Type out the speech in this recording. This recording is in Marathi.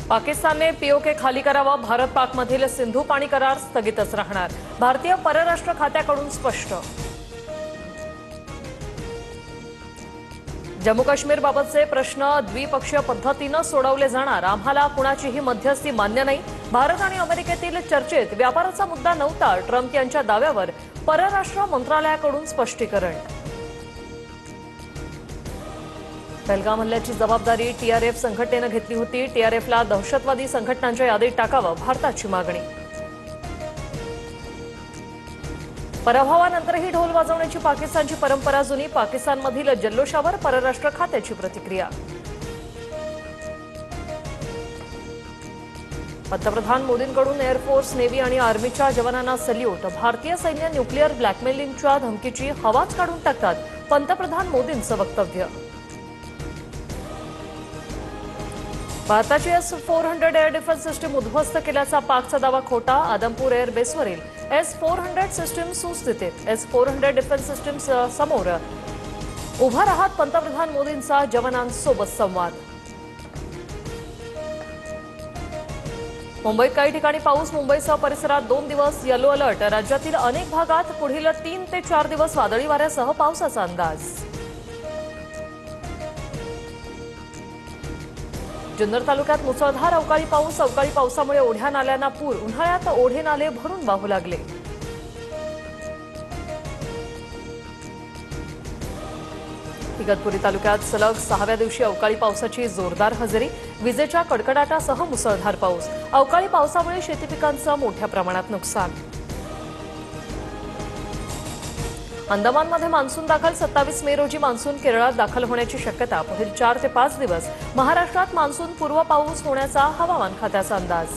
पाकिस्तानने पीओके खाली करावा, भारत पाकमधील सिंधू पाणी करार स्थगितच राहणार, भारतीय परराष्ट्र खात्याकडून स्पष्ट. जम्मू काश्मीरबाबतचे प्रश्न द्विपक्षीय पद्धतीने सोडवले जाणार, आम्हाला कुणाचीही मध्यस्थी मान्य नाही. भारत आणि अमेरिकेतील चर्चेत व्यापाराचा मुद्दा नव्हता, ट्रम्प यांच्या दाव्यावर परराष्ट्र मंत्रालयाकडून स्पष्टीकरण. पहलगाम हल्ल्याची जबाबदारी टीआरएफ संघटनेने घेतली होती, टीआरएफला दहशतवादी संघटनांच्या यादीत टाकावं, भारताची मागणी. पराभवानंतरही ढोल वाजवण्याची पाकिस्तानची परंपरा जुनी, पाकिस्तानमधील जल्लोषावर परराष्ट्र खात्याची प्रतिक्रिया. पंतप्रधान मोदींकडून एअरफोर्स, नेव्ही आणि आर्मीच्या जवानांना सल्यूट, भारतीय सैन्य न्यूक्लिअर ब्लॅकमेलिंगच्या धमकीची हवाच काढून टाकतात, पंतप्रधान मोदींचं वक्तव्य. भारताची S-400 एअर डिफेन्स सिस्टीम उद्ध्वस्त केल्याचा पाकचा दावा खोटा, आदमपूर एअरबेसवरील S-400 सिस्टीम सुस्थितीत, S-400 डिफेन्स सिस्टीम समोर उभा राहत पंतप्रधान मोदींचा जवानांसोबत संवाद. मुंबईत काही ठिकाणी पाऊस, मुंबईसह परिसरात 2 दिवस येलो अलर्ट, राज्यातील अनेक भागात पुढील 3 ते 4 दिवस वादळी वाऱ्यासह पावसाचा अंदाज. जुन्नर तालुक्यात मुसळधार अवकाळी पाऊस, अवकाळी पावसामुळे ओढ्या नाल्यांना पूर, उन्हाळ्यात ओढे नाले भरून वाहू लागले. इगतपुरी तालुक्यात सलग 6व्या दिवशी अवकाळी पावसाची जोरदार हजेरी, विजेच्या कडकडाटासह मुसळधार पाऊस, अवकाळी पावसामुळे शेती पिकांचं मोठ्या प्रमाणात नुकसान. अंदमानमध्ये मान्सून दाखल, 27 मे रोजी मान्सून केरळात दाखल होण्याची शक्यता, पुढील 4 ते 5 दिवस महाराष्ट्रात मान्सून पूर्व पाऊस होण्याचा हवामान खात्याचा अंदाज.